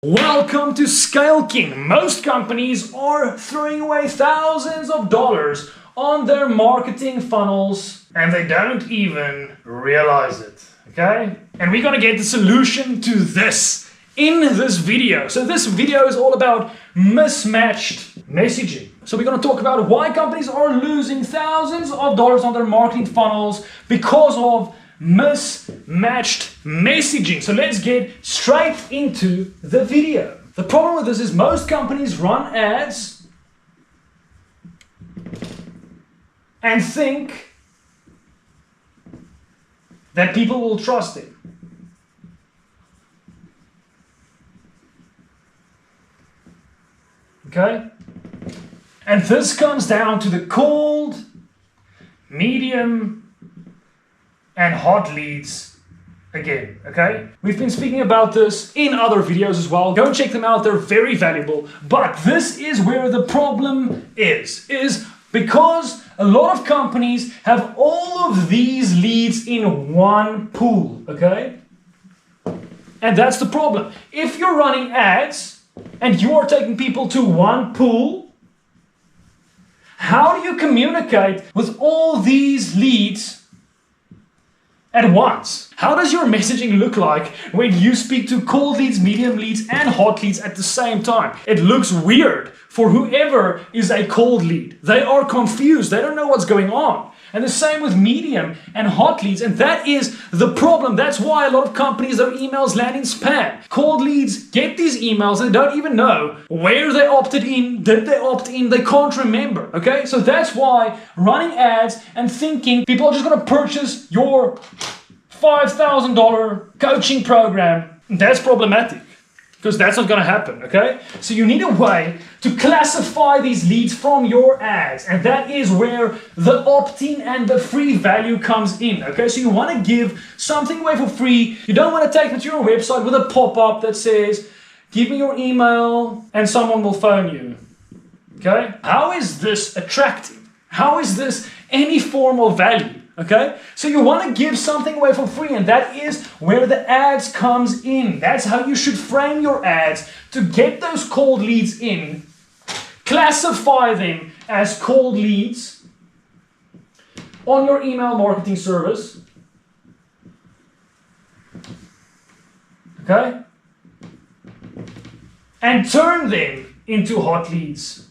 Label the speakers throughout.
Speaker 1: Welcome to Scale King. Most companies are throwing away thousands of dollars on their marketing funnels and they don't even realize it, okay? And we're gonna get the solution to this in this video. So this video is all about mismatched messaging. So we're gonna talk about why companies are losing thousands of dollars on their marketing funnels because of mismatched messaging. So let's get straight into the video. The problem with this is most companies run ads and think that people will trust them. Okay? And this comes down to the cold, medium, and hot leads again, okay? We've been speaking about this in other videos as well. Go and check them out, they're very valuable. But this is where the problem is because a lot of companies have all of these leads in one pool, okay? And that's the problem. If you're running ads and you are taking people to one pool, how do you communicate with all these leads at once? How does your messaging look like when you speak to cold leads, medium leads, and hot leads at the same time? It looks weird for whoever is a cold lead. They are confused. They don't know what's going on. And the same with medium and hot leads. And that is the problem. That's why a lot of companies, their emails land in spam. Cold leads get these emails and they don't even know where they opted in. Did they opt in? They can't remember. Okay? So that's why running ads and thinking people are just going to purchase your $5,000 coaching program, that's problematic. Because that's not going to happen, okay? So you need a way to classify these leads from your ads. And that is where the opt-in and the free value comes in, okay? So you want to give something away for free. You don't want to take it to your website with a pop-up that says, give me your email and someone will phone you, okay? How is this attractive? How is this any form of value? Okay, so you want to give something away for free, and that is where the ads comes in. That's how you should frame your ads to get those cold leads in. Classify them as cold leads on your email marketing service. Okay, and turn them into hot leads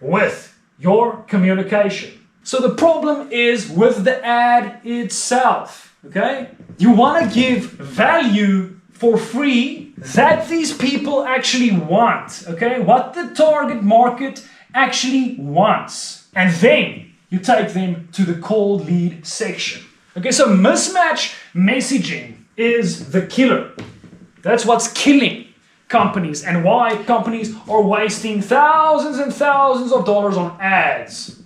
Speaker 1: with your communication. So the problem is with the ad itself, okay? You want to give value for free that these people actually want, okay? What the target market actually wants. And then you take them to the cold lead section. Okay, so mismatch messaging is the killer. That's what's killing companies and why companies are wasting thousands and thousands of dollars on ads.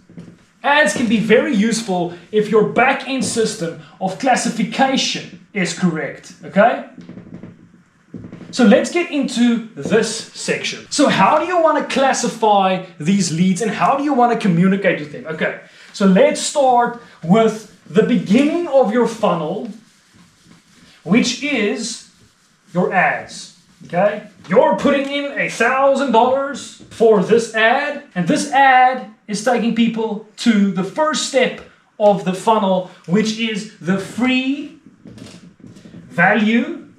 Speaker 1: Ads can be very useful if your back-end system of classification is correct, okay? So let's get into this section. So how do you want to classify these leads and how do you want to communicate with them? Okay, so let's start with the beginning of your funnel, which is your ads, okay? You're putting in $1,000 for this ad, and this ad is taking people to the first step of the funnel, which is the free value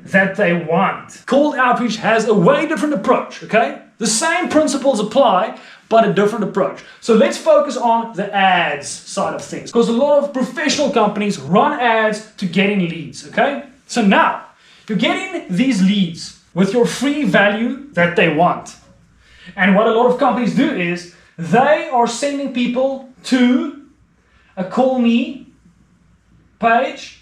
Speaker 1: that they want. Cold outreach has a way different approach, okay? The same principles apply, but a different approach. So let's focus on the ads side of things, because a lot of professional companies run ads to get in leads, okay? So now, you're getting these leads with your free value that they want. And what a lot of companies do is they are sending people to a call me page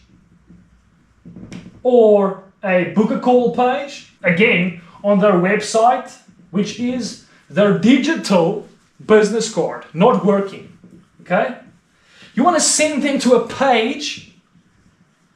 Speaker 1: or a book a call page, again, on their website, which is their digital business card, not working, okay? You want to send them to a page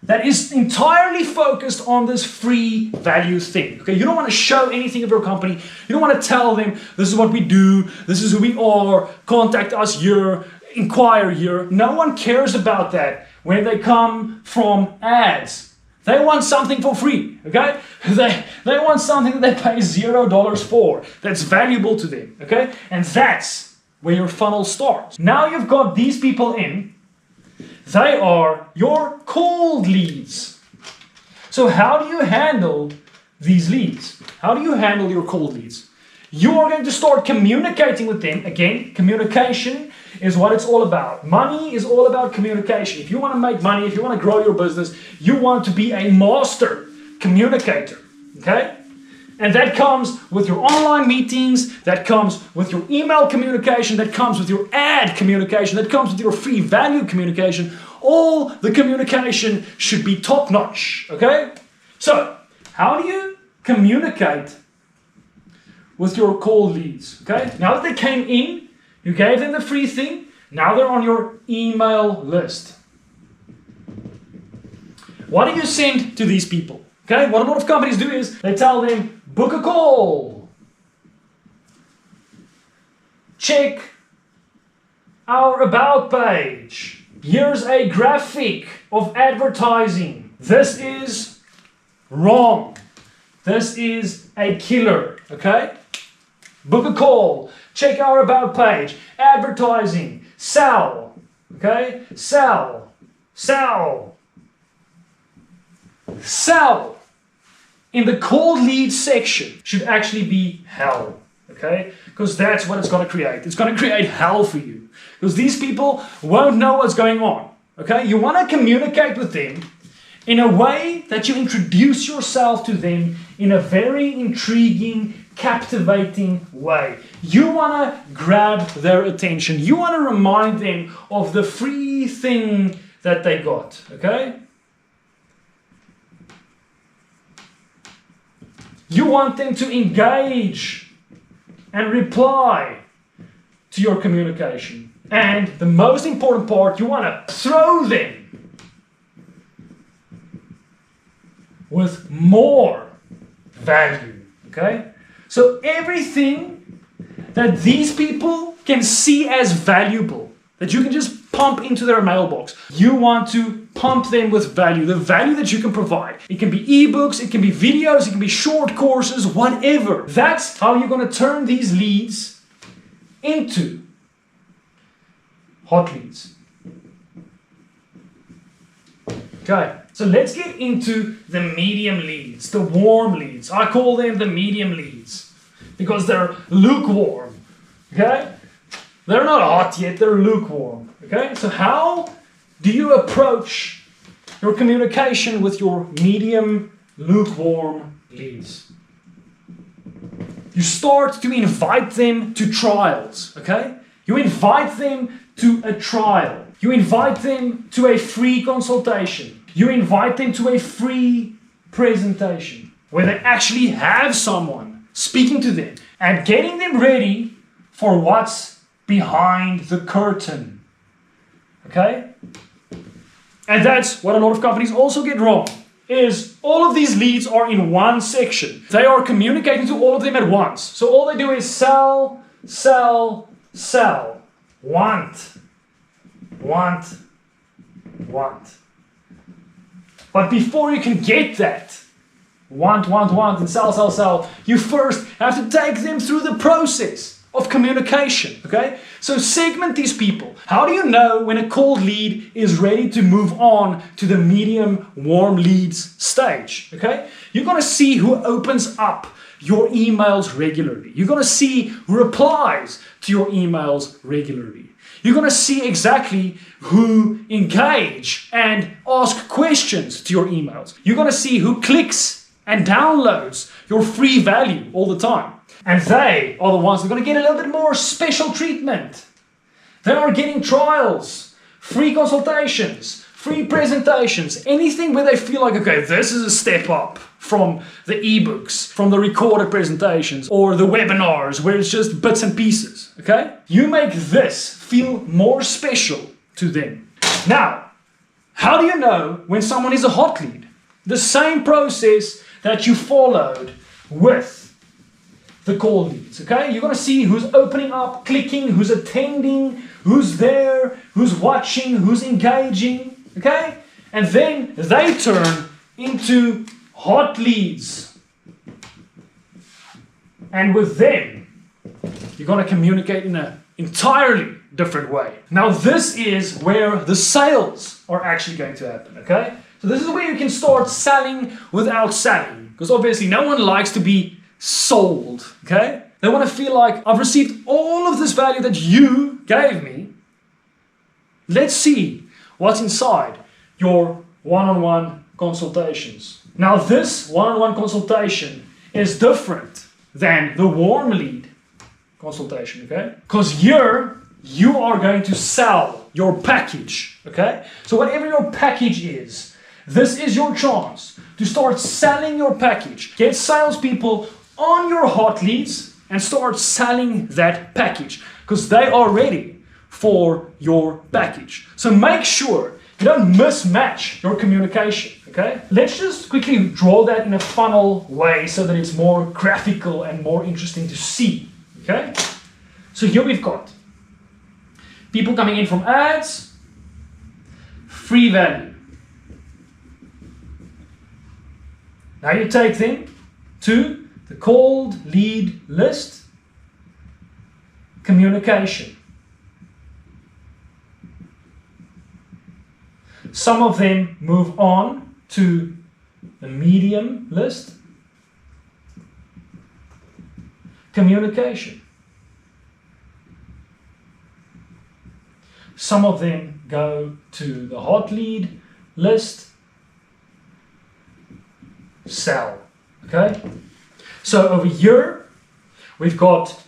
Speaker 1: that is entirely focused on this free value thing. Okay, you don't want to show anything of your company. You don't want to tell them this is what we do, this is who we are, contact us here, inquire here. No one cares about that when they come from ads. They want something for free, okay? They want something that they pay $0 for, that's valuable to them, okay? And that's where your funnel starts. Now you've got these people in, they are your cold leads. So how do you handle these leads? How do you handle your cold leads? You are going to start communicating with them. Again, communication is what it's all about. Money is all about communication. If you want to make money, if you want to grow your business, you want to be a master communicator, okay? And that comes with your online meetings, that comes with your email communication, that comes with your ad communication, that comes with your free value communication. All the communication should be top-notch, okay? So, how do you communicate with your cold leads, okay? Now that they came in, you gave them the free thing, now they're on your email list. What do you send to these people? Okay, what a lot of companies do is they tell them, book a call. Check our about page. Here's a graphic of advertising. This is wrong. This is a killer, okay? Book a call. Check our about page. Advertising. Sell. Okay? Sell. Sell. Sell. In the cold lead section should actually be hell. Okay? Because that's what it's going to create. It's going to create hell for you. Because these people won't know what's going on. Okay? You want to communicate with them in a way that you introduce yourself to them in a very intriguing, captivating way. You want to grab their attention. You want to remind them of the free thing that they got. Okay? You want them to engage and reply to your communication. And the most important part, you want to throw them with more value, okay? So everything that these people can see as valuable, that you can just pump into their mailbox, you want to pump them with value, the value that you can provide. It can be ebooks, it can be videos, it can be short courses, whatever. That's how you're going to turn these leads into hot leads. Okay, so let's get into the medium leads, the warm leads. I call them the medium leads because they're lukewarm, okay? They're not hot yet, they're lukewarm, okay? So how do you approach your communication with your medium, lukewarm leads? You start to invite them to trials, okay? You invite them to a trial. You invite them to a free consultation. You invite them to a free presentation where they actually have someone speaking to them and getting them ready for what's behind the curtain. Okay? And that's what a lot of companies also get wrong, is all of these leads are in one section. They are communicating to all of them at once. So all they do is sell, sell, sell. Want. But before you can get that, want, and sell, you first have to take them through the process of communication, okay? So segment these people. How do you know when a cold lead is ready to move on to the medium warm leads stage, okay? You're going to see who opens up your emails regularly. You're going to see who replies to your emails regularly. You're going to see exactly who engage and ask questions to your emails. You're going to see who clicks and downloads your free value all the time. And they are the ones that are going to get a little bit more special treatment. They are getting trials, free consultations, free presentations, anything where they feel like, okay, this is a step up from the ebooks, from the recorded presentations, or the webinars where it's just bits and pieces, okay? You make this feel more special to them. Now, how do you know when someone is a hot lead? The same process that you followed with the cold leads, okay? You're going to see who's opening up, clicking, who's attending, who's there, who's watching, who's engaging, okay? And then they turn into hot leads. And with them, you're going to communicate in an entirely different way. Now this is where the sales are actually going to happen, okay? So this is where you can start selling without selling. Because obviously no one likes to be sold, okay? They want to feel like, I've received all of this value that you gave me. Let's see what's inside your one-on-one consultations. Now this one-on-one consultation is different than the warm lead consultation, okay? Because here you are going to sell your package, okay? So whatever your package is, this is your chance to start selling your package. Get salespeople on your hot leads and start selling that package because they are ready for your package. So make sure you don't mismatch your communication, okay? Let's just quickly draw that in a funnel way so that it's more graphical and more interesting to see, okay? So here we've got people coming in from ads, free value. Now you take them to the cold lead list, communication. Some of them move on to the medium list, communication. Some of them go to the hot lead list, sell, okay? So over here, we've got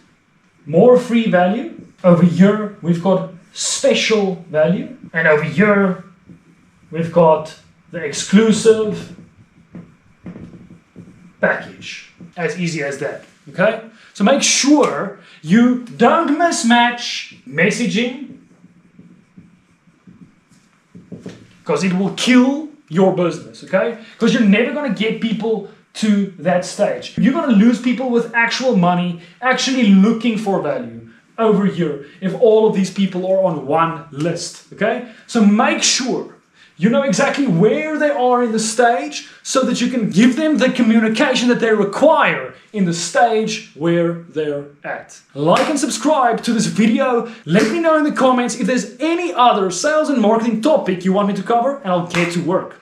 Speaker 1: more free value. Over here, we've got special value. And over here, we've got the exclusive package. As easy as that, okay? So make sure you don't mismatch messaging because it will kill your business, okay? Because you're never going to get people to that stage. You're going to lose people with actual money, actually looking for value over here if all of these people are on one list, okay? So make sure you know exactly where they are in the stage so that you can give them the communication that they require in the stage where they're at. Like and subscribe to this video. Let me know in the comments if there's any other sales and marketing topic you want me to cover and I'll get to work.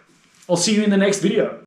Speaker 1: I'll see you in the next video.